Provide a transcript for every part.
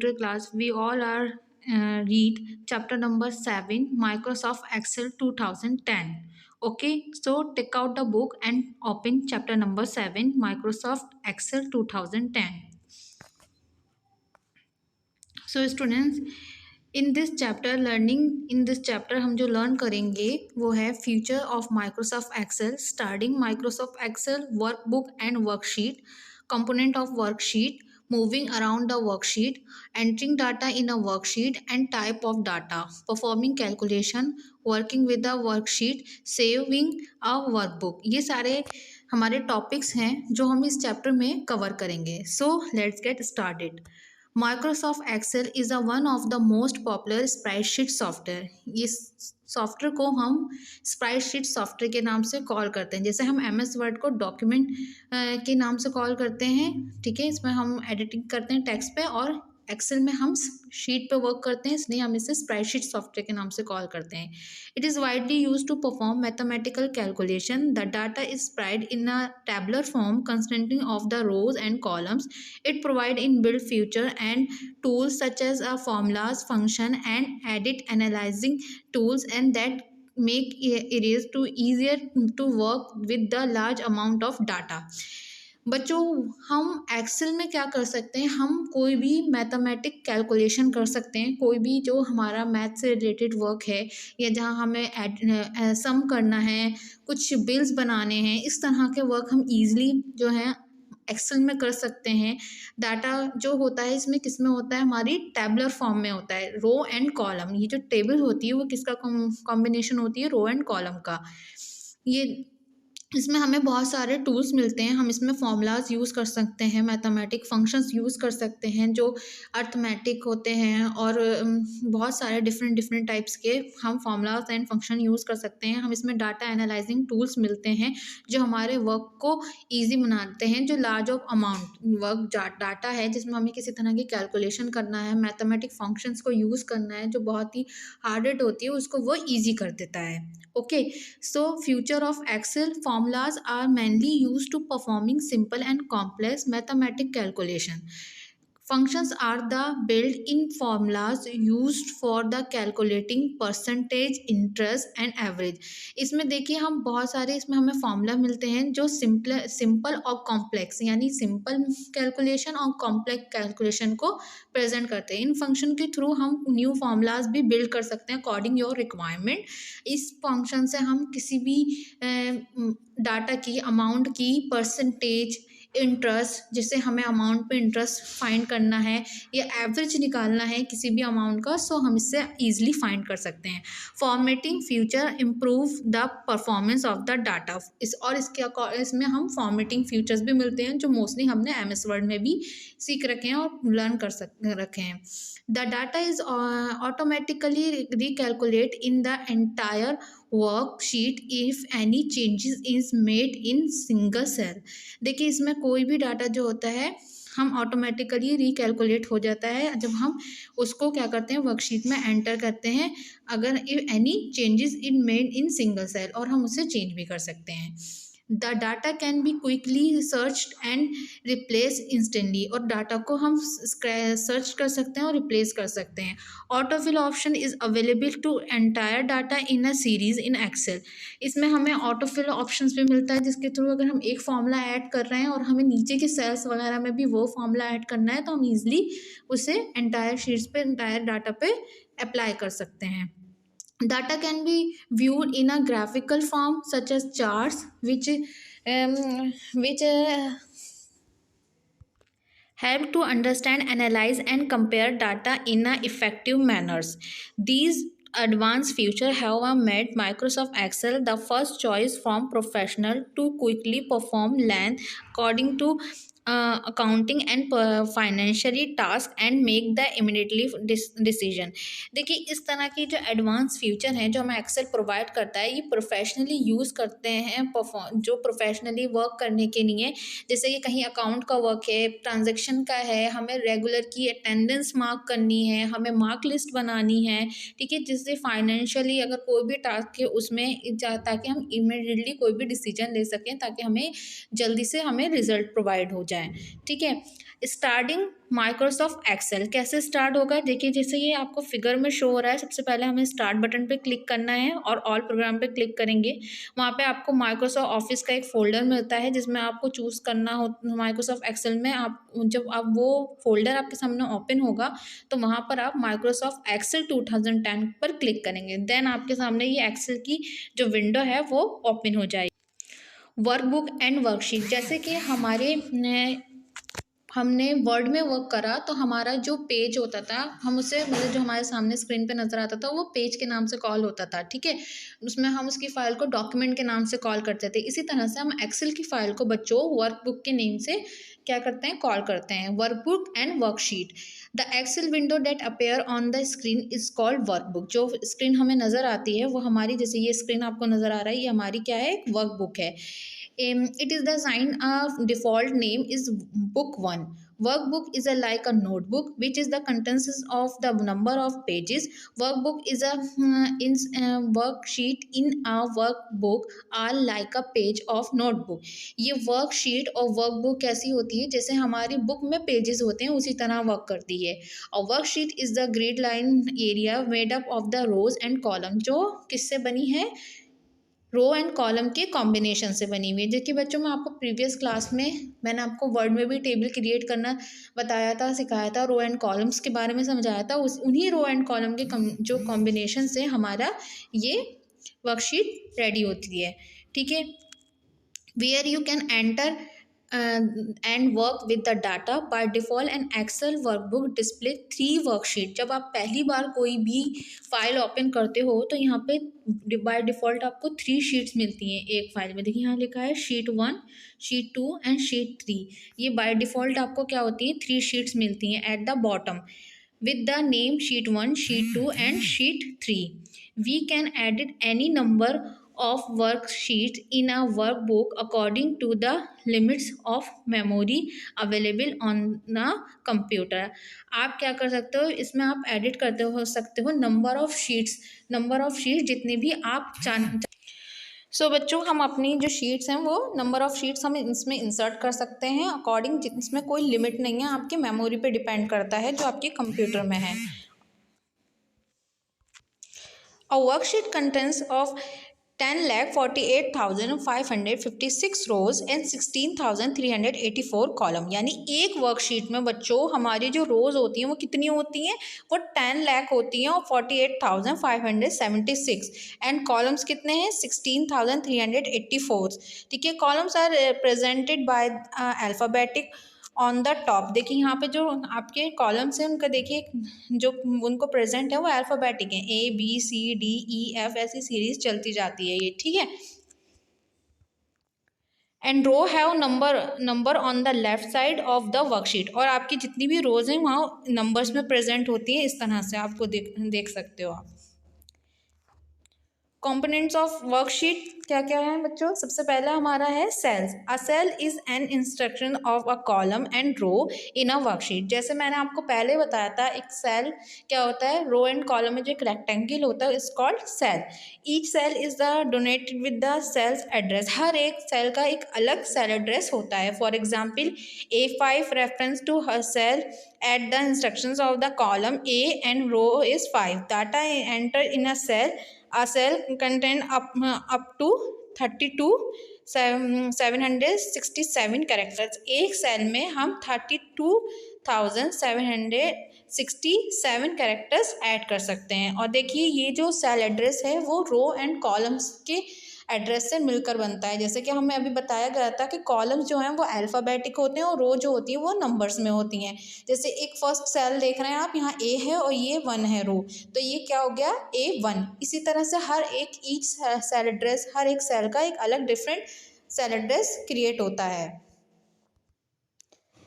computer class, we all are read chapter number 7, Microsoft Excel 2010. Okay, so take out the book and open chapter number 7, Microsoft Excel 2010. So students, in this chapter हम जो learn करेंगे वो है future of Microsoft Excel, starting Microsoft Excel workbook and worksheet, component of worksheet, moving around the worksheet, entering data in a worksheet and type of data, performing calculation, working with the worksheet, saving a workbook. ये सारे हमारे topics हैं जो हम इस chapter में cover करेंगे. So let's get started. Microsoft Excel is a one of the most popular spreadsheet software. इस सॉफ्टवेयर को हम स्प्रेडशीट सॉफ्टवेयर के नाम से कॉल करते हैं, जैसे हम MS वर्ड को डॉक्यूमेंट के नाम से कॉल करते हैं. ठीक है, इसमें हम एडिटिंग करते हैं टेक्स्ट पे, और एक्सेल में हम शीट पे वर्क करते हैं, इसलिए हम इसे स्प्रेडशीट सॉफ्टवेयर के नाम से कॉल करते हैं. It is widely use to perform mathematical calculation. The data is spread in a tabular form consisting of the rows and columns. It provide inbuilt feature and tools such as formulas, function, and edit analyzing tools, and that make it is too easier to work with the large amount of data. बच्चों, हम Excel में क्या कर सकते हैं, हम कोई भी मैथमेटिक कैलकुलेशन कर सकते हैं. कोई भी जो हमारा मैथ से रिलेटेड वर्क है, या जहाँ हमें सम करना है, कुछ बिल्स बनाने हैं, इस तरह के वर्क हम ईजिली जो है एक्सेल में कर सकते हैं. डाटा जो होता है इसमें किस में होता है, हमारी टैबुलर फॉर्म में होता है, रो एंड कॉलम. ये जो टेबल होती है वो किसका कॉम्बिनेशन होती है, रो एंड कॉलम का. ये इसमें हमें बहुत सारे टूल्स मिलते हैं. हम इसमें फॉर्मूलाज यूज़ कर सकते हैं, मैथमेटिक फंक्शंस यूज़ कर सकते हैं जो अर्थमेटिक होते हैं, और बहुत सारे डिफरेंट टाइप्स के हम फॉर्मूलाज एंड फंक्शन यूज़ कर सकते हैं. हम इसमें डाटा एनालाइजिंग टूल्स मिलते हैं जो हमारे वर्क को ईजी बनाते हैं. जो large of amount work data है जिसमें हमें किसी तरह की कैलकुलेशन करना है, मैथमेटिक फंक्शंस को यूज़ करना है, जो बहुत ही हार्ड होती है, उसको वो ईजी कर देता है. Okay, so future of Excel formulas are mainly used to performing simple and complex mathematical calculation. Functions are the built-in formulas used for the calculating percentage, interest and average. इसमें देखिए हम बहुत सारे इसमें हमें फॉर्मूला मिलते हैं जो सिंपल और कॉम्प्लेक्स, यानी सिंपल कैलकुलेशन और कॉम्प्लेक्स कैलकुलेशन को प्रेजेंट करते हैं. इन फंक्शन के थ्रू हम न्यू फॉर्मूलाज भी बिल्ड कर सकते हैं अकॉर्डिंग योर रिक्वायरमेंट. इस फंक्शन से हम किसी भी डाटा की, अमाउंट की, परसेंटेज, इंटरेस्ट, जिससे हमें अमाउंट पे इंटरेस्ट फाइंड करना है या एवरेज निकालना है किसी भी अमाउंट का, सो हम इससे ईजिली फाइंड कर सकते हैं. Formatting future improve the performance of the data. इसमें हम फॉर्मेटिंग फ्यूचर्स भी मिलते हैं जो मोस्टली हमने MS वर्ड में भी सीख रखे हैं और लर्न कर रखे हैं. The data is automatically recalculate in the entire worksheet if any changes is made in single cell. देखिए इसमें कोई भी डाटा जो होता है हम ऑटोमेटिकली रिकैलकुलेट हो जाता है जब हम उसको क्या करते हैं, वर्कशीट में एंटर करते हैं, अगर if any changes in made in single cell, और हम उसे चेंज भी कर सकते हैं. The data can be quickly search and replace instantly, और डाटा को हम सर्च कर सकते हैं और रिप्लेस कर सकते हैं. Autofill option is available to entire data in a series in Excel. इसमें हमें ऑटोफिल ऑप्शंस भी मिलता है जिसके थ्रू अगर हम एक फॉर्मूला ऐड कर रहे हैं और हमें नीचे के सेल्स वगैरह में भी वो फॉर्मूला ऐड करना है, तो हम ईजिली उसे एंटायर शीट्स पे, एंटायर डाटा पे अप्लाई कर सकते हैं. Data can be viewed in a graphical form such as charts, which help to understand, analyze, and compare data in a effective manners. These advanced features have made Microsoft Excel the first choice from professional to quickly perform length according to accounting and financially task and make the immediately decision. देखिए इस तरह की जो advance feature हैं जो हमें Excel provide करता है, ये प्रोफेशनली यूज़ करते हैं जो प्रोफेशनली वर्क करने के लिए, जैसे कि कहीं अकाउंट का वर्क है, ट्रांजैक्शन का है, हमें रेगुलर की अटेंडेंस मार्क करनी है, हमें मार्क लिस्ट बनानी है. ठीक है, जिससे फाइनेंशियली अगर कोई भी टास्क है उसमें ताकि हम इमीडिएटली कोई भी डिसीजन ले सकें, ताकि हमें जल्दी से हमें रिजल्ट प्रोवाइड हो जाए. जाए। ठीक है, स्टार्टिंग माइक्रोसॉफ्ट एक्सेल कैसे स्टार्ट होगा, देखिए जैसे ये आपको फिगर में शो हो रहा है। सबसे पहले हमें स्टार्ट बटन पे क्लिक करना है और ऑल प्रोग्राम पे क्लिक करेंगे। वहाँ पे आपको माइक्रोसॉफ्ट ऑफिस का एक फोल्डर मिलता है जिसमें आपको चूज़ करना हो। माइक्रोसॉफ्ट एक्सेल में आप जब आप वो फोल्डर आपके सामने ओपन होगा तो वहाँ पर आप माइक्रोसॉफ्ट एक्सेल 2010 पर क्लिक करेंगे। देन आपके सामने ये एक्सेल की जो विंडो है वो ओपन हो जाएगी। वर्कबुक एंड वर्कशीट, जैसे कि हमने वर्ड में वर्क करा तो हमारा जो पेज होता था हम उसे मतलब जो हमारे सामने स्क्रीन पे नज़र आता था वो पेज के नाम से कॉल होता था। ठीक है, उसमें हम उसकी फ़ाइल को डॉक्यूमेंट के नाम से कॉल करते थे। इसी तरह से हम एक्सेल की फ़ाइल को बच्चों वर्कबुक के नेम से क्या करते हैं, कॉल करते हैं। Workbook and worksheet, the Excel window that appear on the screen is called workbook. जो स्क्रीन हमें नज़र आती है वो हमारी, जैसे ये स्क्रीन आपको नज़र आ रहा है, ये हमारी क्या है, एक वर्कबुक है। It is the sign of default name is book 1. Workbook is a like a notebook which is the contents of the number of pages. Workbook is a worksheet in a workbook are like a page of notebook. ये worksheet और workbook कैसी होती है, जैसे हमारी book में pages होते हैं उसी तरह work करती है। और worksheet is the grid line area made up of the rows and columns, जो किससे बनी है, रो एंड कॉलम के कॉम्बिनेशन से बनी हुई है। जबकि बच्चों मैं आपको प्रीवियस क्लास में मैंने आपको वर्ड में भी टेबल क्रिएट करना बताया था, सिखाया था, रो एंड कॉलम्स के बारे में समझाया था। उन्हीं रो एंड कॉलम के जो कॉम्बिनेशन से हमारा ये वर्कशीट रेडी होती है। ठीक है, where you can enter and work with the data. By default an Excel workbook display 3 worksheet. जब आप पहली बार कोई भी फाइल ओपन करते हो तो यहाँ पे बाय डिफ़ॉल्ट आपको 3 शीट्स मिलती हैं एक फाइल में। देखिए यहाँ लिखा है शीट 1, शीट 2 एंड शीट 3। ये बाय डिफ़ॉल्ट आपको क्या होती है, 3 शीट्स मिलती हैं eight the bottom with the name sheet 1, sheet 2 and sheet 3. We can edit any number of worksheets in a workbook according to the limits of memory available on the computer. आप क्या कर सकते हो, इसमें आप edit करते हो सकते हो नंबर ऑफ शीट्स जितने भी आप सो बच्चों हम अपनी जो शीट्स हैं वो नंबर ऑफ़ शीट्स हम इसमें इंसर्ट कर सकते हैं अकॉर्डिंग, इसमें कोई लिमिट नहीं है, आपकी मेमोरी पे डिपेंड करता है जो आपके कंप्यूटर में है। A worksheet contains of 10,48,556 rows and 16,384 column. यानी एक वर्कशीट में बच्चों हमारी जो रोज होती हैं वो कितनी होती हैं, वो 10 लाख होती हैं और 48,576 एंड कॉलम्स कितने हैं, 16,384। ठीक है, columns are presented by alphabetic on the top. देखिए यहाँ पे जो आपके कॉलम्स हैं उनका देखिए जो उनको प्रेजेंट है वो अल्फ़ाबेटिक है, ABCDEF ऐसी सीरीज चलती जाती है ये। ठीक है, and row have number on the left side of the worksheet. और आपकी जितनी भी रोज हैं वहाँ नंबर्स में प्रेजेंट होती है, इस तरह से आपको देख सकते हो आप। कंपोनेंट्स ऑफ वर्कशीट क्या क्या है बच्चों, सबसे पहला हमारा है cells. A cell is an instruction of a column and row in a worksheet. जैसे मैंने आपको पहले बताया था एक सेल क्या होता है, रो एंड कॉलम में जो एक रेक्टेंगल होता है is called cell. Each cell is the donated with the cells address. हर एक सेल का एक अलग सेल एड्रेस होता है। For example A5 reference to हर cell at the instructions of the column A and row is 5. Data enter in a cell contain up to 32,767 characters. एक cell में हम 32,767 कैरेक्टर्स ऐड कर सकते हैं। और देखिए ये जो सेल एड्रेस है वो रो एंड कॉलम्स के एड्रेस से मिलकर बनता है। जैसे कि हमें अभी बताया गया था कि कॉलम्स जो हैं वो अल्फ़ाबेटिक होते हैं और रो जो होती है वो नंबर्स में होती हैं। जैसे एक फर्स्ट सेल देख रहे हैं आप, यहाँ A है और ये 1 है रो, तो ये क्या हो गया A1। इसी तरह से हर एक ईच सेल एड्रेस, हर एक सेल का एक अलग डिफरेंट सेल एड्रेस क्रिएट होता है।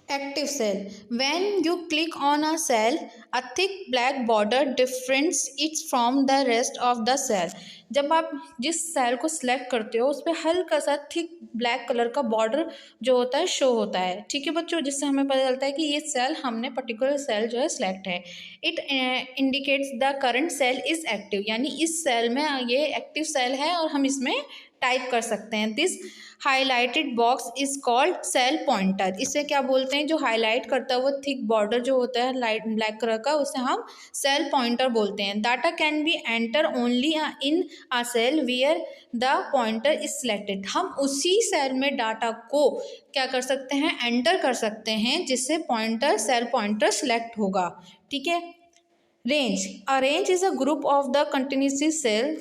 Active cell. When you click on a cell, a thick black border differentiates it from the rest of the cell. जब आप जिस सेल को सिलेक्ट करते हो उस पर हल्का सा थिक ब्लैक कलर का बॉर्डर जो होता है शो होता है। ठीक है बच्चों, जिससे हमें पता चलता है कि ये सेल हमने पर्टिकुलर सेल जो है सिलेक्ट है। It indicates the current cell is active. यानी इस सेल में ये एक्टिव सेल है और हम इसमें टाइप कर सकते हैं। This highlighted box is called cell pointer. इसे क्या बोलते हैं, जो हाईलाइट करता है वो थिक बॉर्डर जो होता है लाइट ब्लैक कलर का, उसे हम सेल पॉइंटर बोलते हैं। Data can be enter only in a cell where the pointer is selected. हम उसी सेल में डाटा को क्या कर सकते हैं, एंटर कर सकते हैं, जिससे पॉइंटर सेल पॉइंटर सिलेक्ट होगा। ठीक है। Range. A range is a group of the continuous cell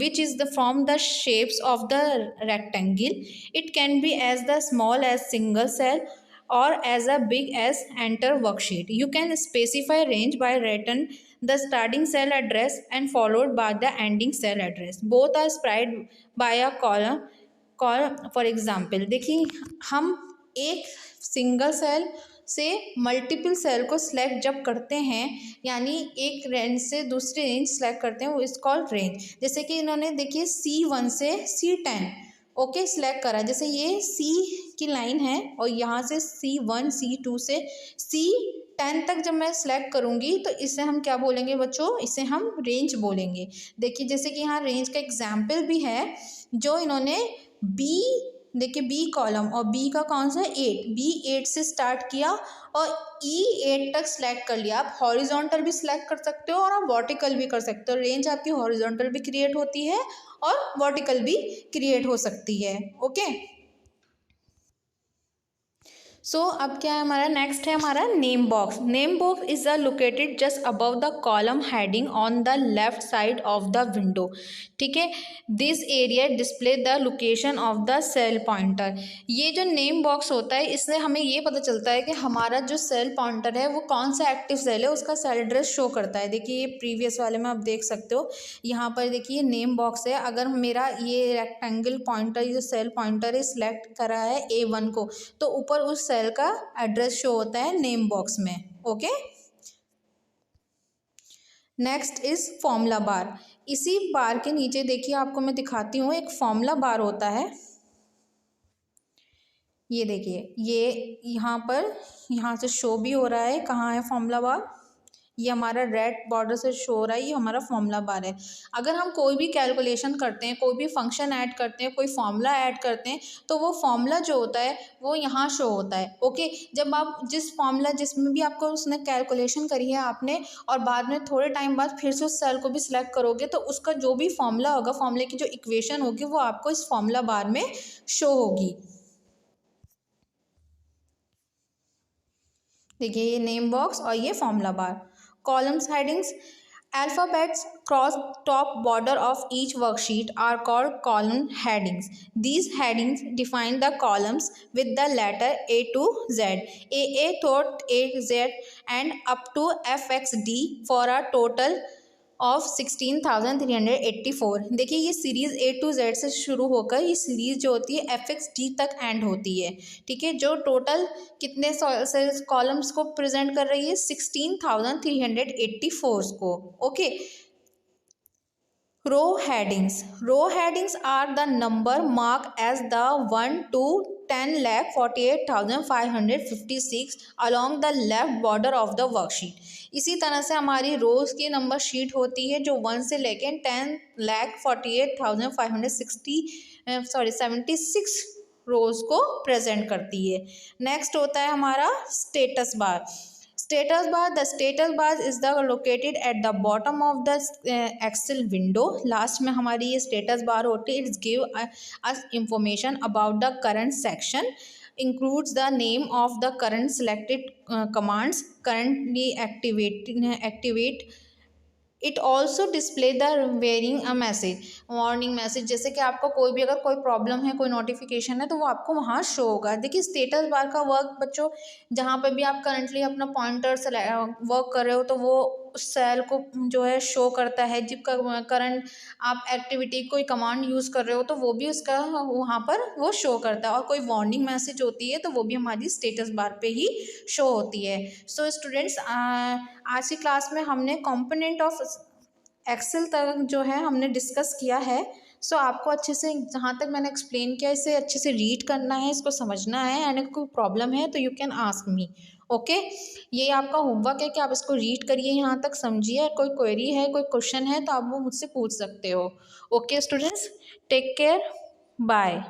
which is the from the shapes of the rectangle. It can be as the small as single cell or as a big as enter worksheet. You can specify range by written the starting cell address and followed by the ending cell address. Both are spread by a column. For example, देखिए हम एक single cell से multiple cell को select जब करते हैं, यानी एक रेंज से दूसरी रेंज सेलेक्ट करते हैं, वो इज कॉल्ड रेंज। जैसे कि इन्होंने देखिए C1 से C10 ओके सिलेक्ट करा, जैसे ये C की लाइन है और यहाँ से C1 C2 से C10 तक जब मैं सिलेक्ट करूँगी तो इसे हम क्या बोलेंगे बच्चों, इसे हम रेंज बोलेंगे। देखिए जैसे कि यहाँ रेंज का एग्जाम्पल भी है, जो इन्होंने बी देखिए बी कॉलम और बी का कौन सा 8, B8 से स्टार्ट किया और E8 तक सिलेक्ट कर लिया। आप हॉरिजॉन्टल भी सिलेक्ट कर सकते हो और आप वर्टिकल भी कर सकते हो। रेंज आपकी हॉरिजॉन्टल भी क्रिएट होती है और वर्टिकल भी क्रिएट हो सकती है। ओके, सो अब क्या है हमारा, नेक्स्ट है हमारा name box. Name box is located just above the column heading on the left side of the window. ठीक है, this area display the location of the cell pointer. ये जो नेम बॉक्स होता है, इससे हमें ये पता चलता है कि हमारा जो सेल पॉइंटर है वो कौन सा एक्टिव सेल है, उसका सेल एड्रेस शो करता है। देखिए ये प्रीवियस वाले में आप देख सकते हो, यहाँ पर देखिए नेम बॉक्स है। अगर मेरा ये रेक्टेंगल पॉइंटर, जो सेल पॉइंटर है सिलेक्ट करा है A1 को, तो ऊपर उस सेल का एड्रेस शो होता है नेम बॉक्स में। Okay, next is formula bar. इसी बार के नीचे देखिए आपको मैं दिखाती हूँ, एक फॉर्मूला बार होता है। ये देखिए ये यहाँ पर, यहाँ से शो भी हो रहा है, कहाँ है फॉर्मूला बार, ये हमारा रेड बॉर्डर से शो हो रहा है, ये हमारा फॉर्मूला बार है। अगर हम कोई भी कैलकुलेशन करते हैं, कोई भी फंक्शन ऐड करते हैं, कोई फॉर्मूला ऐड करते हैं, तो वो फॉर्मूला जो होता है वो यहाँ शो होता है। ओके, जब आप जिस फॉर्मूला जिसमें भी आपको उसने कैलकुलेशन करी है आपने, और बाद में थोड़े टाइम बाद फिर से उस सेल को भी सिलेक्ट करोगे, तो उसका जो भी फॉर्मूला होगा, फॉर्मूले की जो इक्वेशन होगी, वो आपको इस फॉर्मूला बार में शो होगी। देखिए ये नेम बॉक्स और ये formula bar. Columns headings, alphabets cross top border of each worksheet are called column headings. These headings define the columns with the letter A to Z, AA through AZ and up to FXD for a total of 16,384। देखिए ये series A to Z से शुरू होकर ये series जो होती है FXD तक एंड होती है। ठीक है, जो टोटल कितने सेल्स कॉलम्स को प्रेजेंट कर रही है, 16,384 को। Okay, row headings. Row headings are the number mark as the 1 to 10,48,556 along the left border of the worksheet। इसी तरह से हमारी रोज़ की नंबर शीट होती है, जो 1 से लेके 10,48,576 रोज़ को प्रेजेंट करती है। नेक्स्ट होता है हमारा status bar. Status bar, the status bar is the located at the bottom of the Excel window. Last में हमारी ये स्टेटस बार होती है। It's give us information about the current section, includes the name of the current selected commands currently activate। It also display the wearing a message, warning message. जैसे कि आपको कोई भी अगर कोई प्रॉब्लम है, कोई नोटिफिकेशन है, तो वो आपको वहाँ शो होगा। देखिए स्टेटस बार का वर्क बच्चों, जहाँ पे भी आप करंटली अपना पॉइंटर से वर्क कर रहे हो, तो वो उस सेल को जो है शो करता है। जब करंट आप एक्टिविटी कोई कमांड यूज़ कर रहे हो, तो वो भी उसका वहाँ पर वो शो करता है। और कोई वार्निंग मैसेज होती है, तो वो भी हमारी स्टेटस बार पे ही शो होती है। सो स्टूडेंट्स, आज की क्लास में हमने कंपोनेंट ऑफ एक्सेल तक जो है हमने डिस्कस किया है। सो आपको अच्छे से, जहाँ तक मैंने एक्सप्लेन किया, इसे अच्छे से रीड करना है, इसको समझना है। एंड अगर कोई प्रॉब्लम है तो you can ask me. Okay, ये आपका होमवर्क है कि आप इसको रीड करिए, यहाँ तक समझिए। कोई क्वेरी है, कोई क्वेश्चन है, तो आप वो मुझसे पूछ सकते हो। Okay students, take care. Bye.